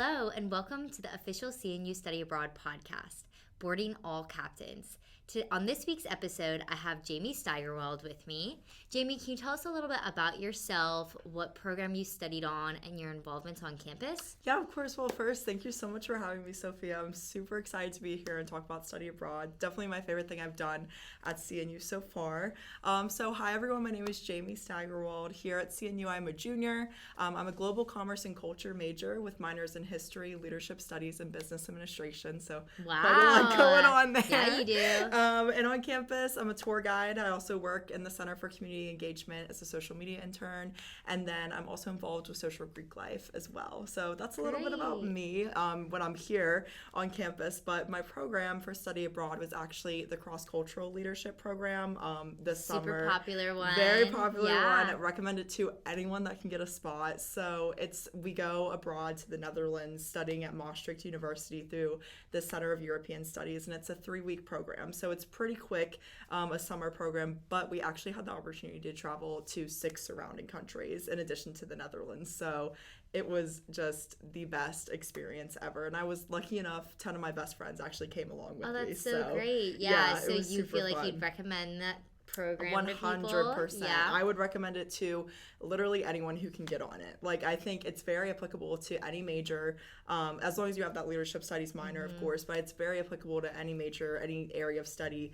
Hello, and welcome to the official CNU Study Abroad podcast, Boarding All Captains. On this week's episode, I have Jaime Steigerwald with me. Jaime, can you tell us a little bit about yourself, what program you studied on, and your involvement on campus? Yeah, of course. Well, first, thank you so much for having me, Sophia. I'm super excited to be here and talk about study abroad. Definitely my favorite thing I've done at CNU so far. Hi, everyone. My name is Jaime Steigerwald. Here at CNU, I'm a junior. I'm a global commerce and culture major with minors in history, leadership studies, and business administration. So wow, quite a lot going on there. Yeah, you do. And on campus, I'm a tour guide. I also work in the Center for Community Engagement as a social media intern. And then I'm also involved with social Greek life as well. So that's a little bit about me when I'm here on campus. But my program for study abroad was actually the cross-cultural leadership program this summer. Super popular one. Very popular one. I recommend it to anyone that can get a spot. So we go abroad to the Netherlands studying at Maastricht University through the Center of European Studies. And it's a 3-week program. So it's pretty quick, a summer program, but we actually had the opportunity to travel to 6 surrounding countries in addition to the Netherlands. So it was just the best experience ever. And I was lucky enough, 10 of my best friends actually came along with me. Oh, that's so great. Yeah, so you feel like you'd recommend that program 100%. Yeah. I would recommend it to literally anyone who can get on it. Like, I think it's very applicable to any major, as long as you have that leadership studies minor, of course, but it's very applicable to any major, any area of study.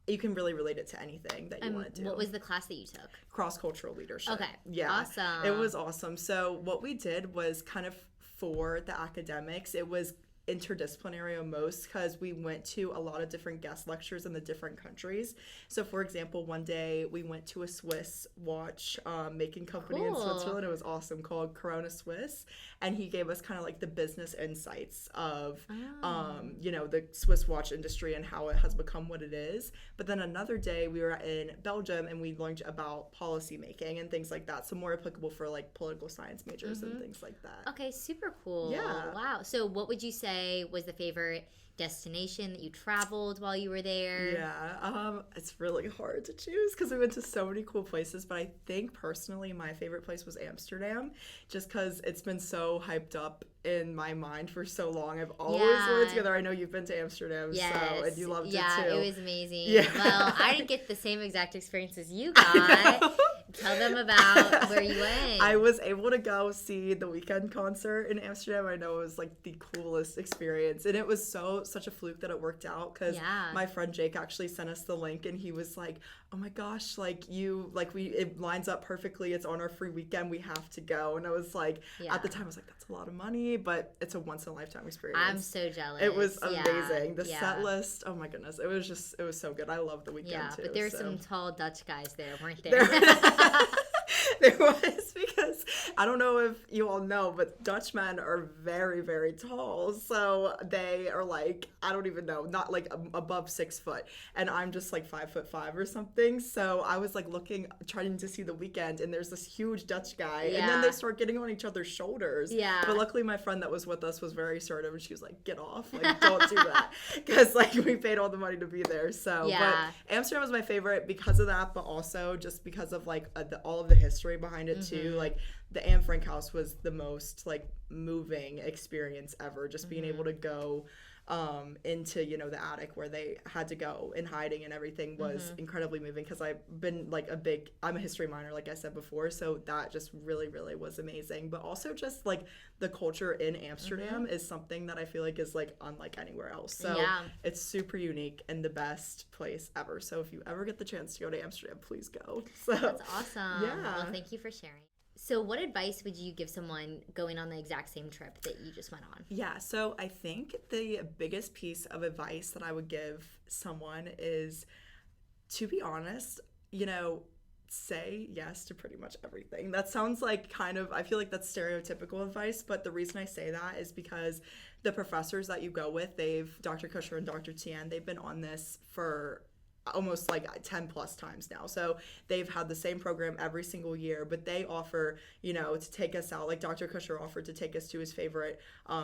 You can really relate it to anything that you want to do. What was the class that you took? Cross-cultural leadership. Okay. Yeah. Awesome. It was awesome. So what we did was kind of for the academics, it was interdisciplinary almost because we went to a lot of different guest lectures in the different countries. So for example, one day we went to a Swiss watch making company in Switzerland. It was awesome, called Corona Swiss, and he gave us kind of like the business insights of the Swiss watch industry and how it has become what it is. But then another day we were in Belgium and we learned about policy making and things like that, so more applicable for like political science majors and things like that. Okay, super cool. Yeah. Wow. So what would you say was the favorite destination that you traveled while you were there? Yeah, it's really hard to choose because we went to so many cool places, but I think personally my favorite place was Amsterdam, just because it's been so hyped up in my mind for so long. I've always wanted to go there. I know you've been to Amsterdam, and you loved it too. Yeah, it was amazing. Yeah. Well, I didn't get the same exact experience as you got. Tell them about where you went. I was able to go see the Weekend concert in Amsterdam. I know it was like the coolest experience, and it was such a fluke that it worked out because my friend Jake actually sent us the link, and he was like, "Oh my gosh, it lines up perfectly. It's on our free weekend. We have to go." And I was like, at the time, I was like, "That's a lot of money, but it's a once in a lifetime experience." I'm so jealous. It was amazing. The set list, oh my goodness, it was so good. I love the Weekend too. But there were some tall Dutch guys there, weren't there? There was, because I don't know if you all know, but Dutch men are very, very tall. So they are like, I don't even know, not like above 6 foot. And I'm just like 5'5" or something. So I was like trying to see the Weekend, and there's this huge Dutch guy. Yeah. And then they start getting on each other's shoulders. Yeah. But luckily my friend that was with us was very assertive, and she was like, get off. Like, don't do that. Because like we paid all the money to be there. So, but Amsterdam was my favorite because of that, but also just because of like all of the history behind it too. Like the Anne Frank house was the most like moving experience ever, just being able to go into the attic where they had to go in hiding and everything was incredibly moving, because I've been like I'm a history minor, like I said before, so that just really, really was amazing. But also just like the culture in Amsterdam is something that I feel like is like unlike anywhere else. So it's super unique and the best place ever. So if you ever get the chance to go to Amsterdam, please go. So that's awesome. Yeah. Well, thank you for sharing. So what advice would you give someone going on the exact same trip that you just went on? Yeah, so I think the biggest piece of advice that I would give someone is, to be honest, say yes to pretty much everything. That sounds like I feel like that's stereotypical advice, but the reason I say that is because the professors that you go with, Dr. Kusher and Dr. Tien, they've been on this for almost like 10 plus times now. So they've had the same program every single year, but they offer, to take us out. Like Dr. Kusher offered to take us to his favorite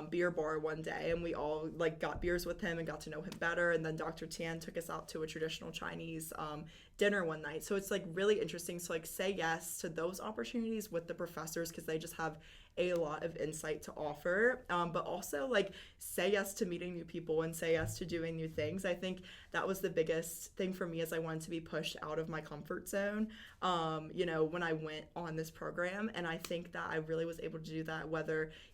beer bar one day, and we all like got beers with him and got to know him better. And then Dr. Tian took us out to a traditional Chinese dinner one night. So it's like really interesting. So like say yes to those opportunities with the professors, because they just have a lot of insight to offer, but also like say yes to meeting new people and say yes to doing new things. I think that was the biggest thing for me, is I wanted to be pushed out of my comfort zone, when I went on this program. And I think that I really was able to do that,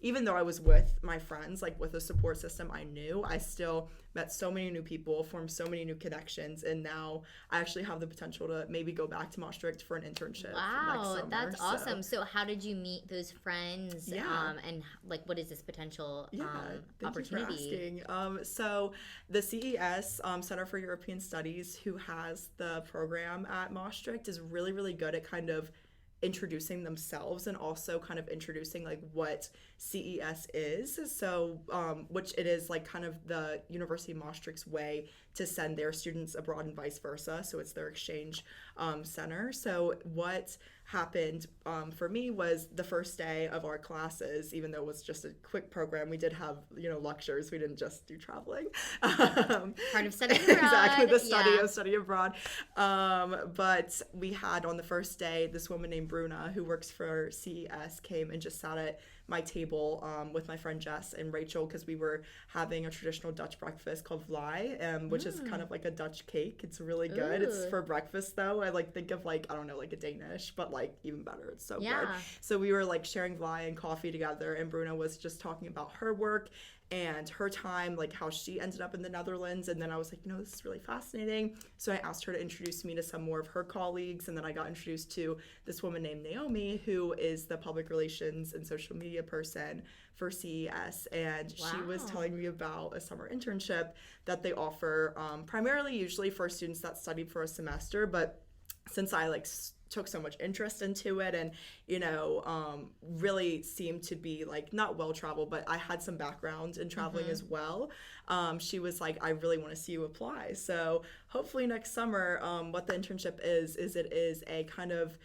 even though I was with my friends, like with a support system I knew, I still met so many new people, formed so many new connections, and now I actually have the potential to maybe go back to Maastricht for an internship. Wow, next summer, that's awesome. So how did you meet those friends? And like, what is this potential opportunity? Thank you for asking. So the CES, Center for European Studies, who has the program at Maastricht, is really, really good at kind of introducing themselves and also kind of introducing like what CES is. So which it is like kind of the University of Maastricht's way to send their students abroad and vice versa. So it's their exchange center. So what happened for me was the first day of our classes, even though it was just a quick program, we did have lectures. We didn't just do traveling. Part of study abroad. Exactly, the study abroad. But we had on the first day this woman named Bruna, who works for CES, came and just sat at my table with my friend Jess and Rachel, because we were having a traditional Dutch breakfast called vlaai, which is kind of like a Dutch cake. It's really good. Ooh. It's for breakfast though. I like think of like, I don't know, like a Danish, but like even better. It's so good. So we were like sharing vlaai and coffee together, and Bruna was just talking about her work and her time, like how she ended up in the Netherlands. And then I was like, this is really fascinating. So I asked her to introduce me to some more of her colleagues. And then I got introduced to this woman named Naomi, who is the public relations and social media person for CES. And she was telling me about a summer internship that they offer, primarily usually for students that studied for a semester. But since I took so much interest into it and really seemed to be like not well traveled, but I had some background in traveling as well. She was like, I really want to see you apply. So hopefully next summer, what the internship is it is a kind of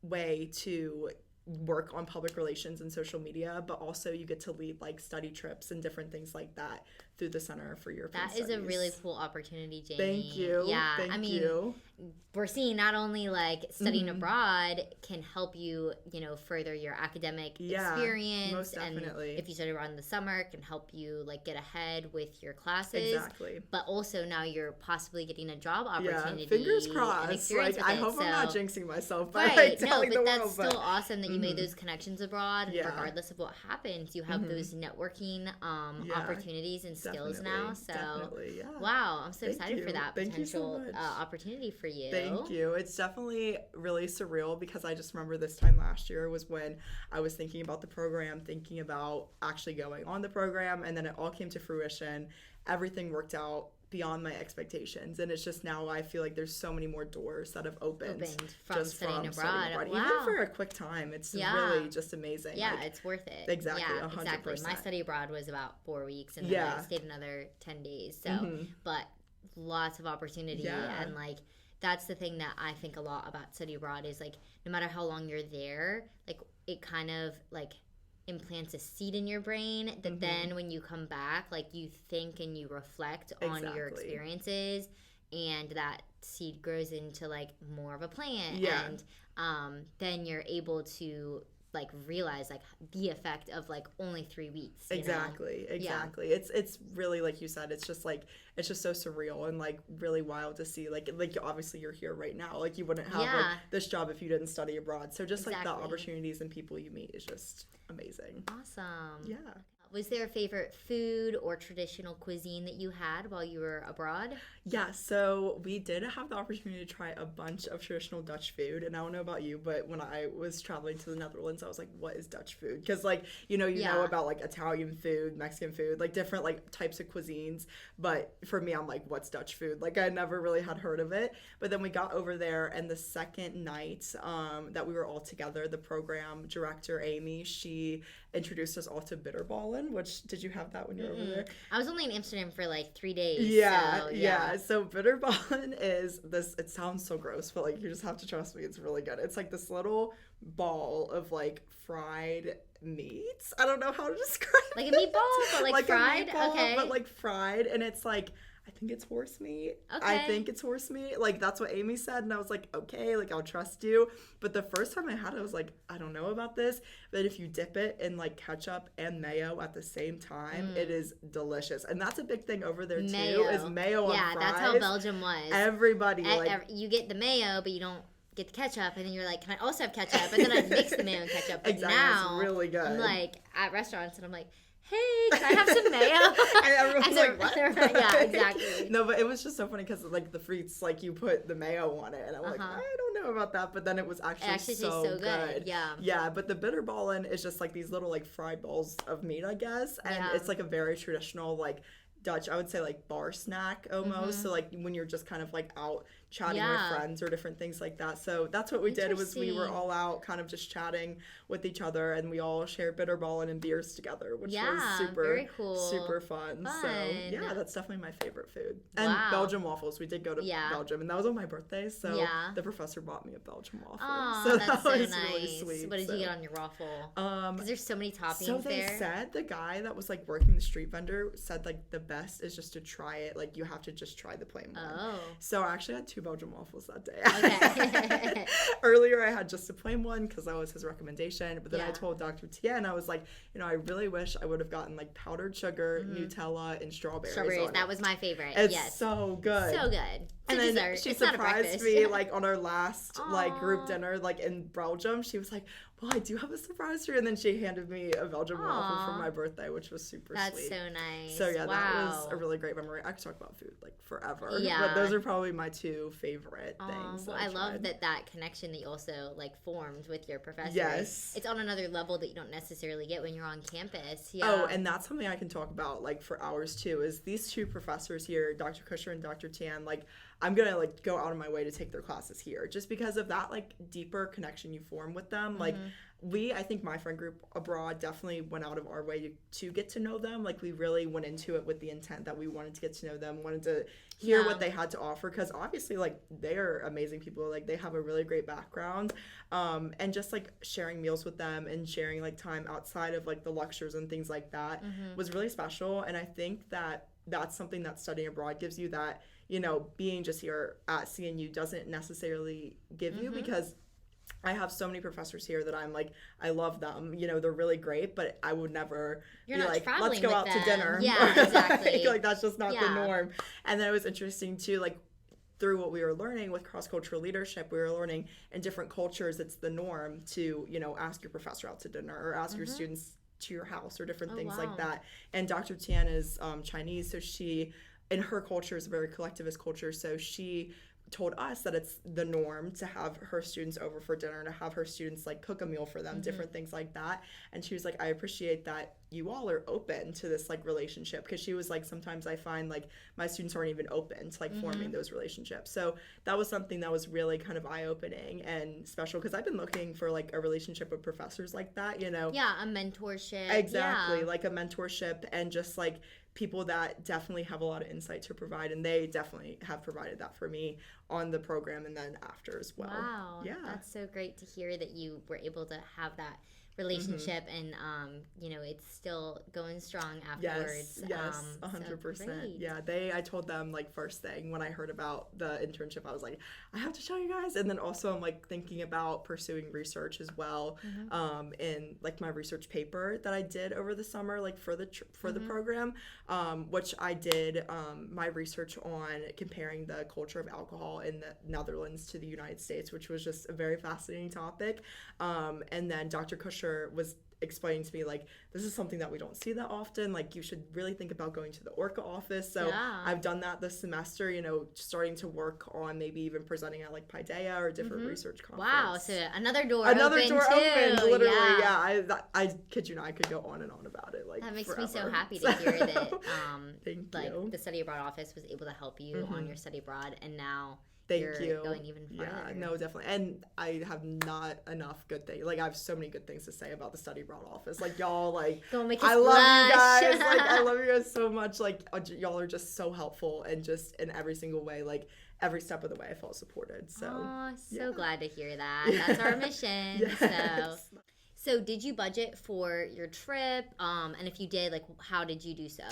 way to work on public relations and social media, but also you get to lead like study trips and different things like that through the Center for European Studies. That is a really cool opportunity, Jamie. Thank you. Yeah, Thank you. We're seeing not only like studying abroad can help you, further your academic experience. Most definitely. And if you study abroad in the summer, it can help you like get ahead with your classes. Exactly. But also now you're possibly getting a job opportunity. Yeah, fingers crossed. Like, I hope I'm not jinxing myself by but telling the world. That's still awesome that you made those connections abroad. And regardless of what happens, you have those networking opportunities and skills now. So wow, I'm so excited for that potential opportunity for you. Thank you. It's definitely really surreal, because I just remember this time last year was when I was thinking about the program, thinking about actually going on the program, and then it all came to fruition. Everything worked out beyond my expectations, and it's just now I feel like there's so many more doors that have opened from studying abroad. Wow. Even for a quick time, it's really just amazing. Yeah, it's worth it. Exactly, yeah, 100%. Exactly. My study abroad was about 4 weeks, and then I stayed another 10 days. So, but lots of opportunity, and like that's the thing that I think a lot about study abroad is like no matter how long you're there, like it kind of like implants a seed in your brain that then when you come back, like you think and you reflect on your experiences, and that seed grows into like more of a plant, and then you're able to like realize like the effect of like only 3 weeks. Exactly. It's really, like you said, it's just so surreal and like really wild to see like obviously you're here right now, like you wouldn't have like this job if you didn't study abroad. So just like the opportunities and people you meet is just amazing. Awesome. Yeah. Was there a favorite food or traditional cuisine that you had while you were abroad? Yeah, so we did have the opportunity to try a bunch of traditional Dutch food, and I don't know about you, but when I was traveling to the Netherlands, I was like, what is Dutch food? Because like, you know about like Italian food, Mexican food, like different like types of cuisines, but for me, I'm like, what's Dutch food? Like I never really had heard of it, but then we got over there, and the second night that we were all together, the program director, Amy, she introduced us all to bitterballen, which, did you have that when you were over there? I was only in Amsterdam for like 3 days. So bitterballen is this, it sounds so gross, but like you just have to trust me, it's really good. It's like this little ball of like fried meats. I don't know how to describe it. Like a meatball, but like fried? A meatball, okay. But like fried, and it's like, I think it's horse meat. Okay. I think it's horse meat. Like, that's what Amy said. And I was like, okay, like, I'll trust you. But the first time I had it, I was like, I don't know about this. But if you dip it in, like, ketchup and mayo at the same time, it is delicious. And that's a big thing over there, too, is mayo on fries. Yeah, that's how Belgium was. Everybody, you get the mayo, but you don't get the ketchup. And then you're like, can I also have ketchup? And then I'd mix the mayo and ketchup. But exactly, now, it's really good. I'm, like, at restaurants, and I'm like, hey, can I have some mayo? And everyone's like, what? Yeah, exactly. No, but it was just so funny because, like, the frites, like, you put the mayo on it. And I'm like, I don't know about that. But then it was actually so good. Yeah. Yeah, but the bitterballen is just, like, these little, like, fried balls of meat, I guess. And it's, like, a very traditional, like, Dutch, I would say, like, bar snack almost. So, like, when you're just kind of, like, out chatting with friends or different things like that. So that's what we did. Was we were all out kind of just chatting with each other, and we all shared bitterballen and beers together, which was super very cool. Super fun. So yeah, that's definitely my favorite food. And Belgian waffles. We did go to Belgium, and that was on my birthday, so the professor bought me a Belgian waffle. Oh, so that's that so was nice. really sweet. What did you get on your waffle? Because there's so many toppings there. So they said, the guy that was, like, working the street vendor said, like, the best is just to try it. Like, you have to just try the plain one. Oh. So I actually had 2 Belgian waffles that day. Okay. Earlier I had just a plain one because that was his recommendation, but then I told Dr. Tien, I was like, you know, I really wish I would have gotten, like, powdered sugar, Nutella, and strawberries. That was my favorite. It's so good. So good. And then she surprised me, like, on our last like group dinner, like, in Belgium. She was like, well, I do have a surprise for you. And then she handed me a Belgian waffle for my birthday, which was super sweet. That's so nice. So yeah, that was a really great memory. I could talk about food, like, forever. Yeah. But those are probably my 2 favorite things. Well, I love that connection that you also, like, formed with your professors. Yes. It's on another level that you don't necessarily get when you're on campus. Yeah. Oh, and that's something I can talk about, like, for hours too, is these 2 professors here, Dr. Kusher and Dr. Tien, like, I'm going to, like, go out of my way to take their classes here just because of that, like, deeper connection you form with them. Like, I think my friend group abroad definitely went out of our way to get to know them. Like, we really went into it with the intent that we wanted to get to know them, wanted to hear what they had to offer, because obviously, like, they're amazing people. Like, they have a really great background, and just, like, sharing meals with them and sharing, like, time outside of, like, the lectures and things like that was really special. And I think that that's something that studying abroad gives you, that, you know, being just here at CNU doesn't necessarily give you, because I have so many professors here that I'm like, I love them. You know, they're really great, but I would never be like, let's go out to dinner. Yeah, exactly. Like, that's just not the norm. And then it was interesting too, like, through what we were learning with cross-cultural leadership, we were learning in different cultures, it's the norm to, you know, ask your professor out to dinner or ask your students to your house or different things like that. And Dr. Tien is Chinese, so she, in her culture, is a very collectivist culture, so she told us that it's the norm to have her students over for dinner, to have her students, like, cook a meal for them, different things like that. And she was like, I appreciate that you all are open to this, like, relationship, because she was like, sometimes I find, like, my students aren't even open to, like, forming those relationships. So that was something that was really kind of eye-opening and special, because I've been looking for, like, a relationship with professors like that, you know. Yeah, a mentorship. Exactly, like a mentorship, and just, like, people that definitely have a lot of insight to provide, and they definitely have provided that for me on the program and then after as well. Wow. Yeah. That's so great to hear that you were able to have that relationship, and you know, it's still going strong afterwards. Yes, 100%. So yeah, I told them, like, first thing when I heard about the internship, I was like, I have to show you guys. And then also I'm, like, thinking about pursuing research as well, in, like, my research paper that I did over the summer, like, for the program, which I did my research on comparing the culture of alcohol in the Netherlands to the United States, which was just a very fascinating topic. And then Dr. Kusher was explaining to me, like, this is something that we don't see that often, like, you should really think about going to the ORCA office. So I've done that this semester, you know, starting to work on maybe even presenting at, like, Paideia or a different research conference. Wow, so another door opened, literally. I kid you not, I could go on and on about it, like, that makes forever. me so happy to hear that Thank like you. The study abroad office was able to help you on your study abroad, and now Thank you're you. going even farther. Yeah, no, definitely. And I have not enough good things. Like, I have so many good things to say about the study abroad office. Like, y'all, like, I love you guys. Like, I love you guys so much. Like, y'all are just so helpful, and just in every single way, like, every step of the way I felt supported. So, glad to hear that. That's our mission. Yes. So did you budget for your trip? And if you did, like, how did you do so?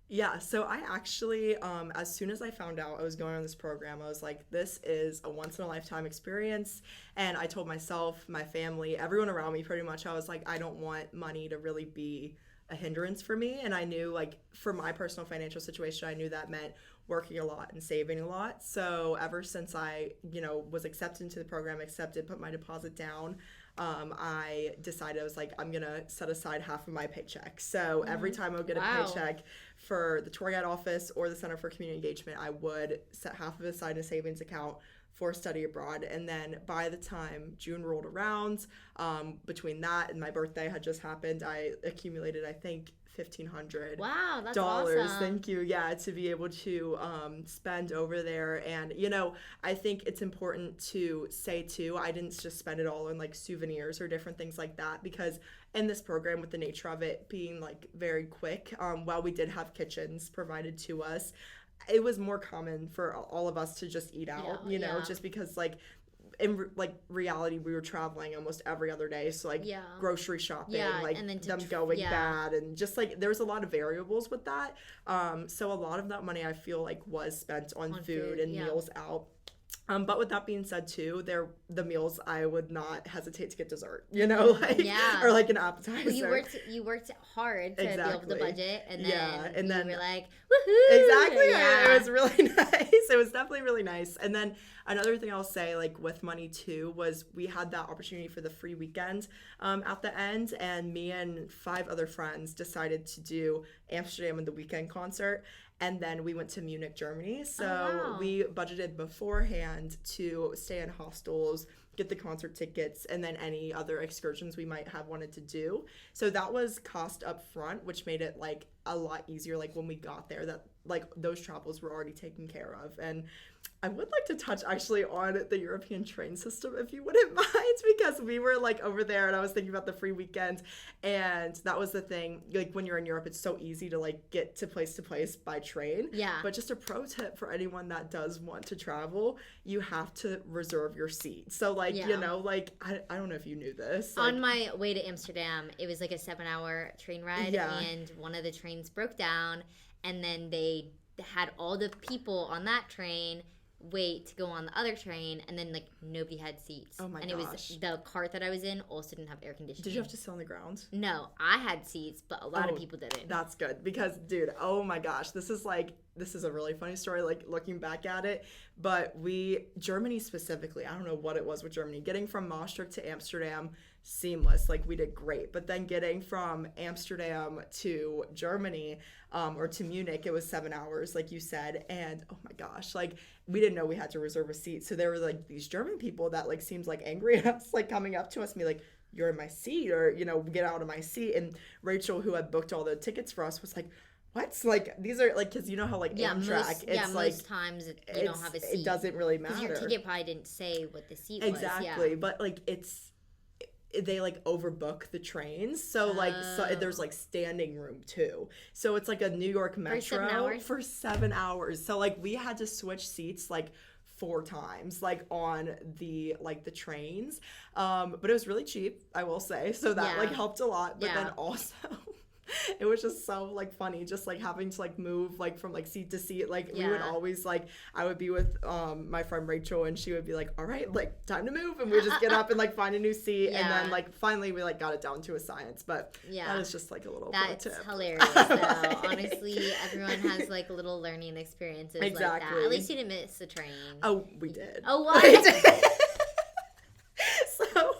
Yeah, so I actually, as soon as I found out I was going on this program, I was like, this is a once in a lifetime experience. And I told myself, my family, everyone around me pretty much, I was like, I don't want money to really be a hindrance for me. And I knew, like, for my personal financial situation, I knew that meant working a lot and saving a lot. So ever since I, was accepted into the program, put my deposit down, I decided, I was like, I'm gonna set aside half of my paycheck. So every time I would get a paycheck for the tour guide office or the Center for Community Engagement, I would set half of it aside in a savings account for study abroad. And then by the time June rolled around, between that and my birthday had just happened, I accumulated, I think, $1,500. Wow, that's awesome. Thank you. Yeah, to be able to spend over there. And, I think it's important to say, too, I didn't just spend it all on, like, souvenirs or different things like that, because in this program, with the nature of it being, like, very quick, while we did have kitchens provided to us, it was more common for all of us to just eat out, just because, like, in reality, we were traveling almost every other day, so grocery shopping, and then them going bad, and just like there was a lot of variables with that. So a lot of that money, I feel like, was spent on food and meals out. But with that being said, too, the meals, I would not hesitate to get dessert, or like an appetizer. Well, you worked hard to be able to budget, and then you were like, woohoo! Exactly. Yeah. It was really nice. It was definitely really nice. And then another thing I'll say, like, with money, too, was we had that opportunity for the free weekend at the end, and me and 5 other friends decided to do Amsterdam and the weekend concert. And then we went to Munich, Germany. So we budgeted beforehand to stay in hostels, get the concert tickets, and then any other excursions we might have wanted to do. So that was cost up front, which made it, like, a lot easier, like, when we got there, that, like, those travels were already taken care of. And I would like to touch, actually, on the European train system, if you wouldn't mind, because we were, like, over there, and I was thinking about the free weekend, and that was the thing. Like, when you're in Europe, it's so easy to, like, get to place by train. Yeah. But just a pro tip for anyone that does want to travel, you have to reserve your seat. So, like, I don't know if you knew this. On my way to Amsterdam, it was, like, a 7-hour train ride, and one of the trains broke down, and then they had all the people on that train wait to go on the other train, and then, like, nobody had seats. Oh my gosh. And it was the cart that I was in also didn't have air conditioning. Did you have to sit on the ground? No, I had seats, but a lot of people didn't. That's good, because, dude, oh my gosh, this is a really funny story, like, looking back at it. But Germany specifically, I don't know what it was with Germany, getting from Maastricht to Amsterdam, seamless, like, we did great. But then getting from Amsterdam to Germany, or to Munich, it was 7 hours, like you said. And oh my gosh, like, we didn't know we had to reserve a seat. So there were, like, these German people that, like, seems like angry at us, like, coming up to us and be like, you're in my seat, or, get out of my seat. And Rachel, who had booked all the tickets for us, was like, what? Like, these are, like, because you know how, like, Amtrak, most times you don't have a seat. It doesn't really matter. Because your ticket probably didn't say what the seat was. Exactly. But, like, they, like, overbook the trains, so there's, like, standing room too, so it's like a New York Metro for 7 hours. So, like, we had to switch seats, like, 4 times, like, on the trains, but it was really cheap, I will say, so that like helped a lot. But then also it was just so, like, funny, just, like, having to, like, move, like, from, like, seat to seat. Like, we would always, like, I would be with my friend Rachel, and she would be like, all right, like, time to move, and we would just get up and, like, find a new seat. And then, like, finally we, like, got it down to a science. But that was just, like, a little pro tip. That's hilarious, though. Honestly, everyone has, like, little learning experiences like that. At least you didn't miss the train. Oh, we did. Oh, what? So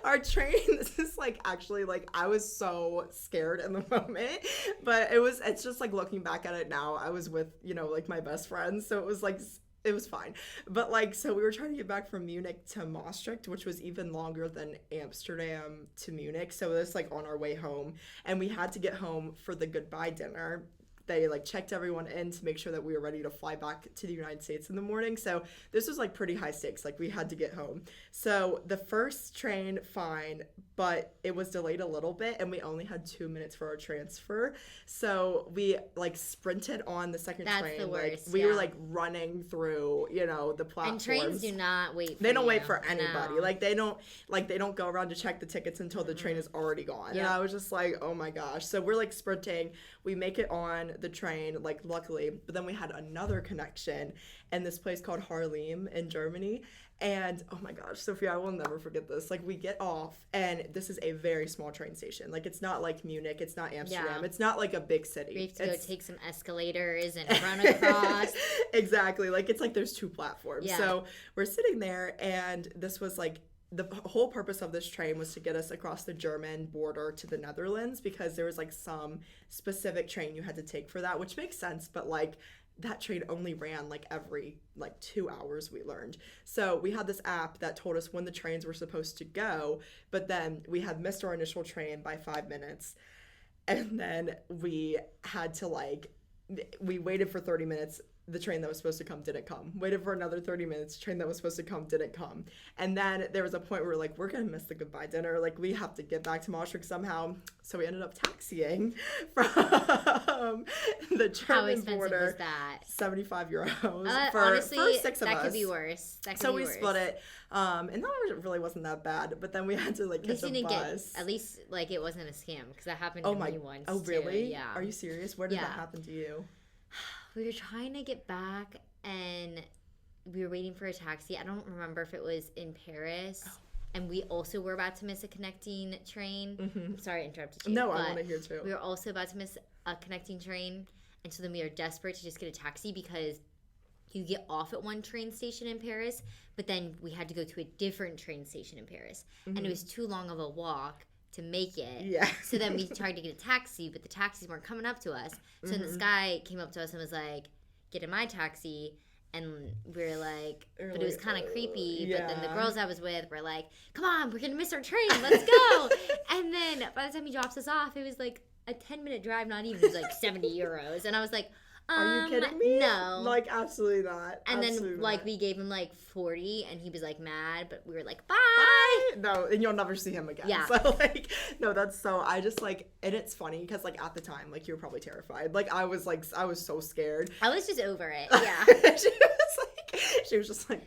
our train, this is, like, actually, like, I was so scared in the moment, but it's just, like, looking back at it now, I was with, like, my best friends, so it was, like, it was fine. But, like, so we were trying to get back from Munich to Maastricht, which was even longer than Amsterdam to Munich, so it was, like, on our way home, and we had to get home for the goodbye dinner. They, like, checked everyone in to make sure that we were ready to fly back to the United States in the morning. So this was, like, pretty high stakes. Like, we had to get home. So the first train, fine, but it was delayed a little bit, and we only had 2 minutes for our transfer. So we, like, sprinted on the second train. That's the worst, like, we were, like, running through, the platforms. And trains do not wait for They don't wait for anybody. No. Like, they don't go around to check the tickets until the train is already gone. Yeah. And I was just like, oh my gosh. So we're, like, sprinting. We make it on the train, like luckily, but then we had another connection in this place called Haarlem in Germany. And oh my gosh, Sophia, I will never forget this. Like we get off and this is a very small train station. Like it's not like Munich, it's not Amsterdam, it's not like a big city. We have to go take some escalators and run across. Exactly. Like it's like there's 2 platforms. Yeah. So we're sitting there and this was like the whole purpose of this train was to get us across the German border to the Netherlands because there was like some specific train you had to take for that, which makes sense, but like that train only ran like every like 2 hours, we learned. So we had this app that told us when the trains were supposed to go, but then we had missed our initial train by 5 minutes. And then we had to like, we waited for 30 minutes. The train that was supposed to come didn't come. Waited for another 30 minutes. The train that was supposed to come didn't come. And then there was a point where like, we're going to miss the goodbye dinner. Like we have to get back to Maastricht somehow. So we ended up taxiing from the German border. Was that? €75 for 6 of us. That could be worse. So we split it. And that really wasn't that bad. But then we had to like catch a bus. At least like it wasn't a scam because that happened to me once. Oh really? Too. Yeah. Are you serious? Where did that happen to you? We were trying to get back and we were waiting for a taxi. I don't remember if it was in Paris. Oh. And we also were about to miss a connecting train. Mm-hmm. Sorry I interrupted you. No, I want to hear too. We were also about to miss a connecting train. And so then we were desperate to just get a taxi because you get off at one train station in Paris, but then we had to go to a different train station in Paris. Mm-hmm. And it was too long of a walk to make it. Yeah. So then we tried to get a taxi, but the taxis weren't coming up to us. So then this guy came up to us and was like, get in my taxi. And we were like, but it was kind of creepy. Yeah. But then the girls I was with were like, come on, we're going to miss our train. Let's go. And then by the time he drops us off, it was like a 10-minute drive, not even. It was like €70. And I was like, are you kidding me? No. Like, absolutely not. And absolutely then, like, we gave him, like, 40, and he was, like, mad, but we were like, bye! No, and you'll never see him again. Yeah. So, like, no, that's so, I just, like, and it's funny, because, like, at the time, like, you were probably terrified. Like, I was so scared. I was just over it, yeah. She was just like,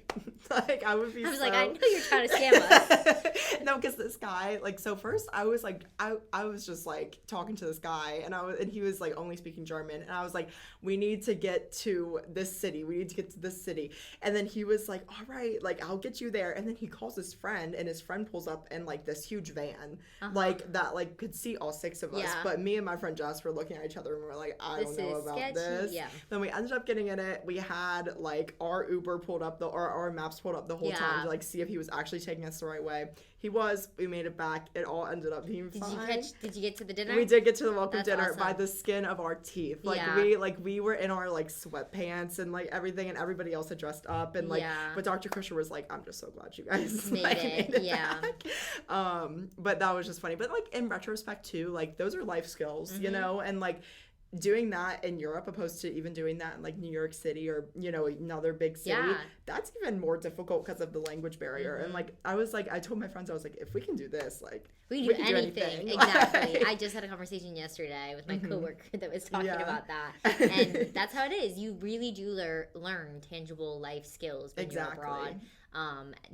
I would be I was like, I know you're trying to scam us. No, because this guy, like, so first I was like, I was just like talking to this guy and he was like only speaking German. And I was like, we need to get to this city. We need to get to this city. And then he was like, all right, like, I'll get you there. And then he calls his friend and his friend pulls up in like this huge van, like that, like could seat all 6 of us. Yeah. But me and my friend Jess were looking at each other and we're like, I don't know about sketchy. This. Yeah. Then we ended up getting in it. We had like our Uber pulled up our maps pulled up the whole time to like see if he was actually taking us the right way. He was. We made it back. It all ended up being fine. Did you get to the dinner? We did get to the welcome dinner by the skin of our teeth. Like we were in our like sweatpants and like everything, and everybody else had dressed up and like. But Dr. Kusher was like, I'm just so glad you guys made it. Yeah. Back. But that was just funny. But like in retrospect too, like those are life skills, you know, and like. Doing that in Europe opposed to even doing that in like New York City or, you know, another big city, that's even more difficult because of the language barrier. Mm-hmm. And like, I told my friends, I was like, if we can do this, like, we can do anything. Exactly. I just had a conversation yesterday with my coworker that was talking about that. And that's how it is. You really do learn tangible life skills when you're abroad.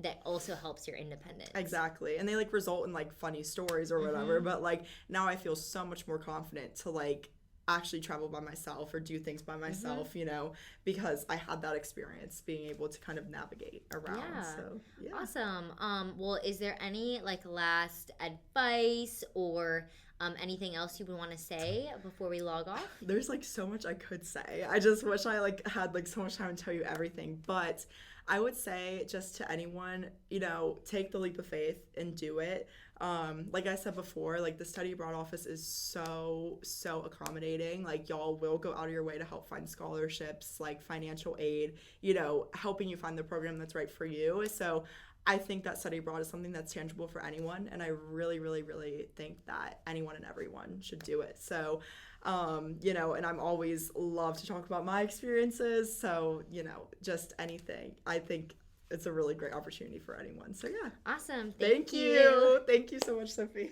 That also helps your independence. Exactly. And they like result in like funny stories or whatever. But like now I feel so much more confident to like actually travel by myself or do things by myself, you know, because I had that experience being able to kind of navigate around. Yeah. So, yeah. Awesome. Well, is there any like last advice or anything else you would want to say before we log off? There's like so much I could say. I just wish I like had like so much time to tell you everything, but I would say just to anyone, you know, take the leap of faith and do it. Like I said before, like the study abroad office is so accommodating. Like y'all will go out of your way to help find scholarships, like financial aid, you know, helping you find the program that's right for you. So I think that study abroad is something that's tangible for anyone. And I really, really, really think that anyone and everyone should do it. So, you know, and I'm always love to talk about my experiences. So, you know, just anything. I think it's a really great opportunity for anyone. So, yeah. Awesome. Thank you. Thank you so much, Sophia.